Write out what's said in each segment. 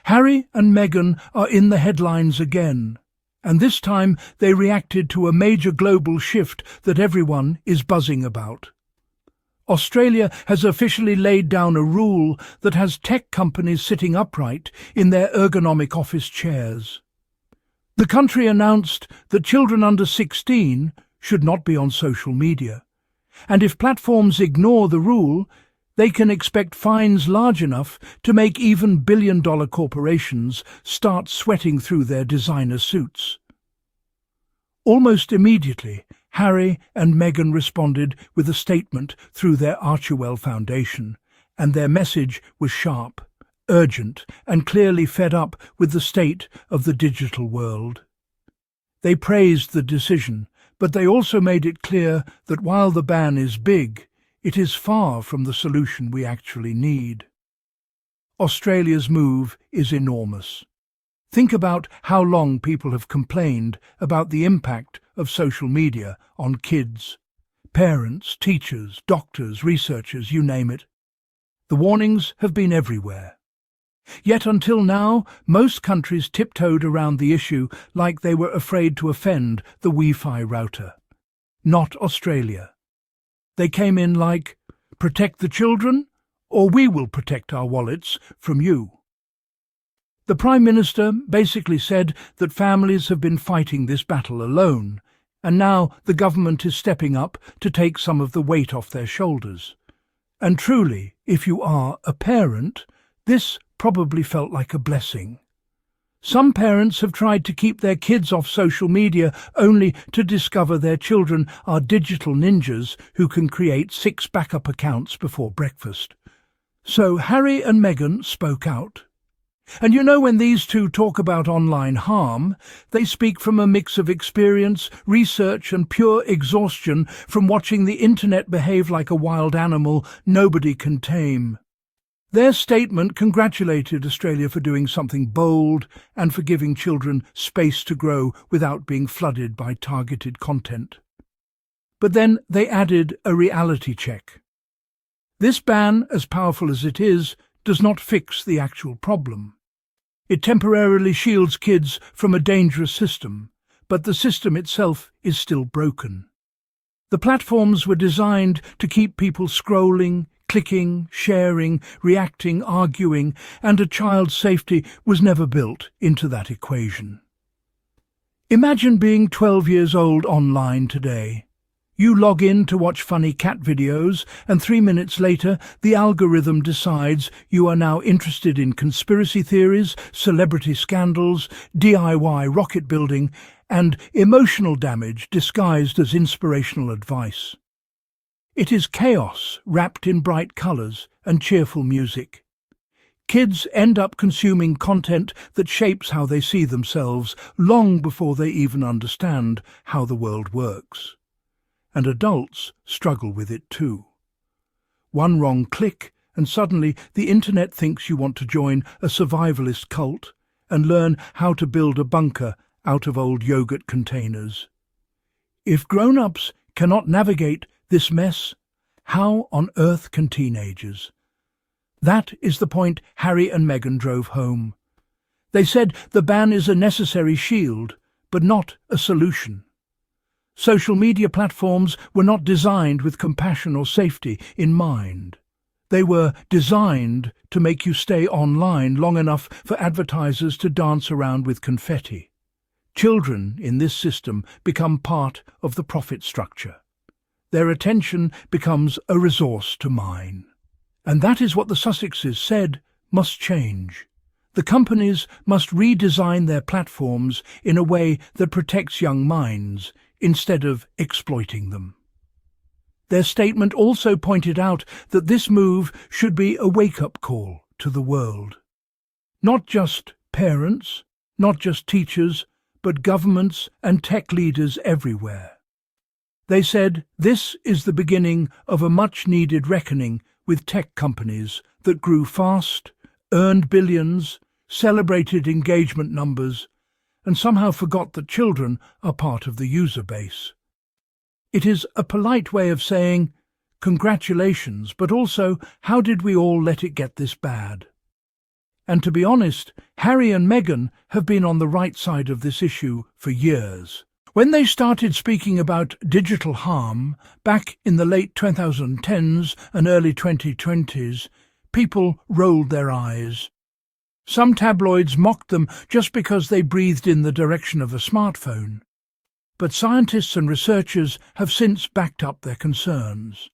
Harry and Meghan are in the headlines again, and this time they reacted to a major global shift that everyone is buzzing about. Australia has officially laid down a rule that has tech companies sitting upright in their ergonomic office chairs. The country announced that children under 16 should not be on social media, and if platforms ignore the rule, they can expect fines large enough to make even billion-dollar corporations start sweating through their designer suits. Almost immediately, Harry and Meghan responded with a statement through their Archewell Foundation, and their message was sharp, urgent, and clearly fed up with the state of the digital world. They praised the decision, but they also made it clear that while the ban is big, it is far from the solution we actually need. Australia's move is enormous. Think about how long people have complained about the impact of social media on kids. Parents, teachers, doctors, researchers, you name it. The warnings have been everywhere. Yet until now, most countries tiptoed around the issue like they were afraid to offend the Wi-Fi router. Not Australia. They came in like, protect the children, or we will protect our wallets from you. The Prime Minister basically said that families have been fighting this battle alone, and now the government is stepping up to take some of the weight off their shoulders. And truly, if you are a parent, this probably felt like a blessing. Some parents have tried to keep their kids off social media only to discover their children are digital ninjas who can create 6 backup accounts before breakfast. So Harry and Meghan spoke out. And you know, when these two talk about online harm, they speak from a mix of experience, research and pure exhaustion from watching the internet behave like a wild animal nobody can tame. Their statement congratulated Australia for doing something bold and for giving children space to grow without being flooded by targeted content. But then they added a reality check. This ban, as powerful as it is, does not fix the actual problem. It temporarily shields kids from a dangerous system, but the system itself is still broken. The platforms were designed to keep people scrolling, clicking, sharing, reacting, arguing, and a child's safety was never built into that equation. Imagine being 12 years old online today. You log in to watch funny cat videos, and 3 minutes later the algorithm decides you are now interested in conspiracy theories, celebrity scandals, DIY rocket building, and emotional damage disguised as inspirational advice. It is chaos wrapped in bright colours and cheerful music. Kids end up consuming content that shapes how they see themselves long before they even understand how the world works. And adults struggle with it too. One wrong click and suddenly the internet thinks you want to join a survivalist cult and learn how to build a bunker out of old yogurt containers. If grown-ups cannot navigate this mess, how on earth can teenagers? That is the point Harry and Meghan drove home. They said the ban is a necessary shield, but not a solution. Social media platforms were not designed with compassion or safety in mind. They were designed to make you stay online long enough for advertisers to dance around with confetti. Children in this system become part of the profit structure. Their attention becomes a resource to mine. And that is what the Sussexes said must change. The companies must redesign their platforms in a way that protects young minds instead of exploiting them. Their statement also pointed out that this move should be a wake-up call to the world. Not just parents, not just teachers, but governments and tech leaders everywhere. They said this is the beginning of a much-needed reckoning with tech companies that grew fast, earned billions, celebrated engagement numbers, and somehow forgot that children are part of the user base. It is a polite way of saying, congratulations, but also, how did we all let it get this bad? And to be honest, Harry and Meghan have been on the right side of this issue for years. When they started speaking about digital harm back in the late 2010s and early 2020s, people rolled their eyes. Some tabloids mocked them just because they breathed in the direction of a smartphone. But scientists and researchers have since backed up their concerns.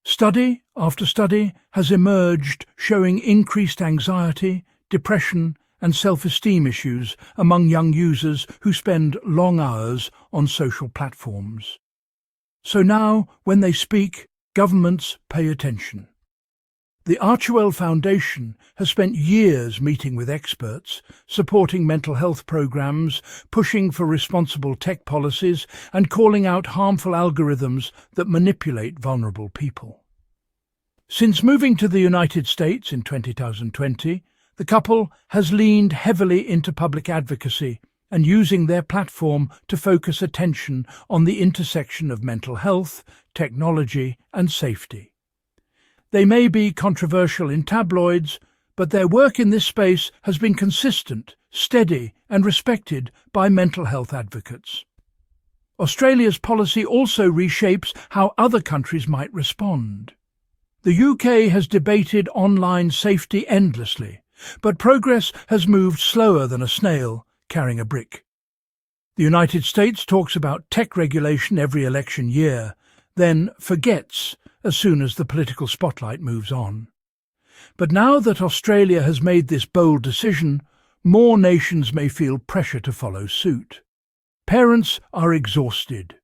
Study after study has emerged showing increased anxiety, depression, and self-esteem issues among young users who spend long hours on social platforms. So now, when they speak, governments pay attention. The Archewell Foundation has spent years meeting with experts, supporting mental health programs, pushing for responsible tech policies, and calling out harmful algorithms that manipulate vulnerable people. Since moving to the United States in 2020, the couple has leaned heavily into public advocacy and using their platform to focus attention on the intersection of mental health, technology, and safety. They may be controversial in tabloids, but their work in this space has been consistent, steady, and respected by mental health advocates. Australia's policy also reshapes how other countries might respond. The UK has debated online safety endlessly, but progress has moved slower than a snail carrying a brick. The United States talks about tech regulation every election year, then forgets as soon as the political spotlight moves on. But now that Australia has made this bold decision, more nations may feel pressure to follow suit. Parents are exhausted.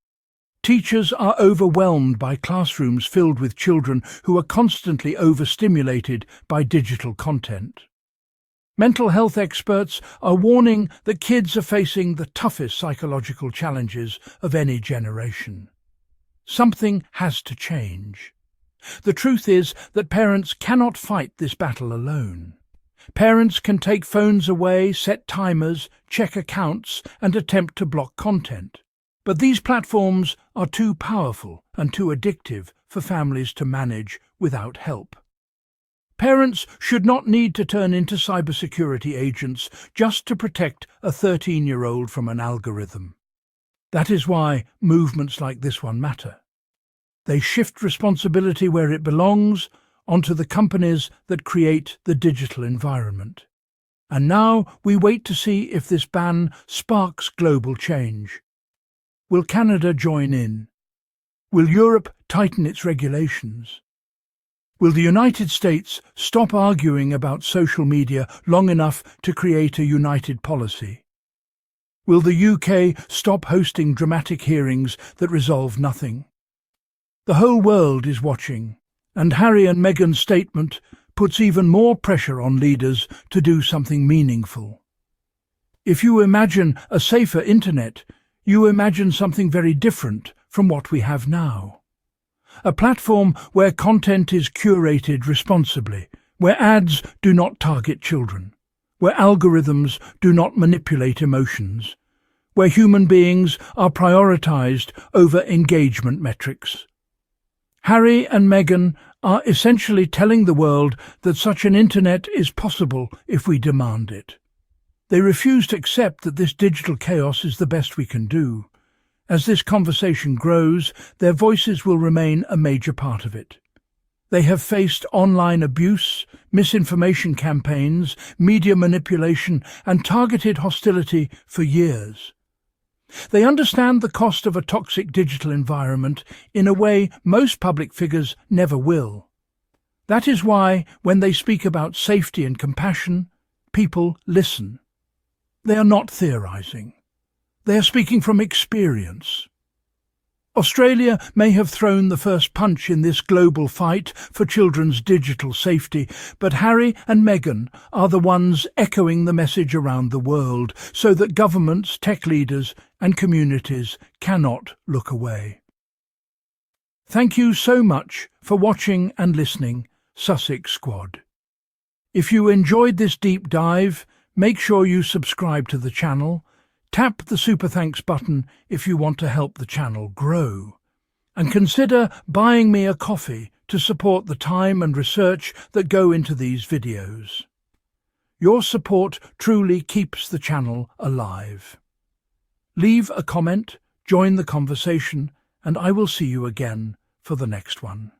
Teachers are overwhelmed by classrooms filled with children who are constantly overstimulated by digital content. Mental health experts are warning that kids are facing the toughest psychological challenges of any generation. Something has to change. The truth is that parents cannot fight this battle alone. Parents can take phones away, set timers, check accounts, and attempt to block content. But these platforms are too powerful and too addictive for families to manage without help. Parents should not need to turn into cybersecurity agents just to protect a 13-year-old from an algorithm. That is why movements like this one matter. They shift responsibility where it belongs onto the companies that create the digital environment. And now we wait to see if this ban sparks global change. Will Canada join in? Will Europe tighten its regulations? Will the United States stop arguing about social media long enough to create a united policy? Will the UK stop hosting dramatic hearings that resolve nothing? The whole world is watching, and Harry and Meghan's statement puts even more pressure on leaders to do something meaningful. If you imagine a safer internet, you imagine something very different from what we have now. A platform where content is curated responsibly, where ads do not target children, where algorithms do not manipulate emotions, where human beings are prioritized over engagement metrics. Harry and Meghan are essentially telling the world that such an internet is possible if we demand it. They refuse to accept that this digital chaos is the best we can do. As this conversation grows, their voices will remain a major part of it. They have faced online abuse, misinformation campaigns, media manipulation, and targeted hostility for years. They understand the cost of a toxic digital environment in a way most public figures never will. That is why, when they speak about safety and compassion, people listen. They are not theorizing. They are speaking from experience. Australia may have thrown the first punch in this global fight for children's digital safety, but Harry and Meghan are the ones echoing the message around the world so that governments, tech leaders, and communities cannot look away. Thank you so much for watching and listening, Sussex Squad. If you enjoyed this deep dive, make sure you subscribe to the channel. Tap the Super Thanks button if you want to help the channel grow. And consider buying me a coffee to support the time and research that go into these videos. Your support truly keeps the channel alive. Leave a comment, join the conversation, and I will see you again for the next one.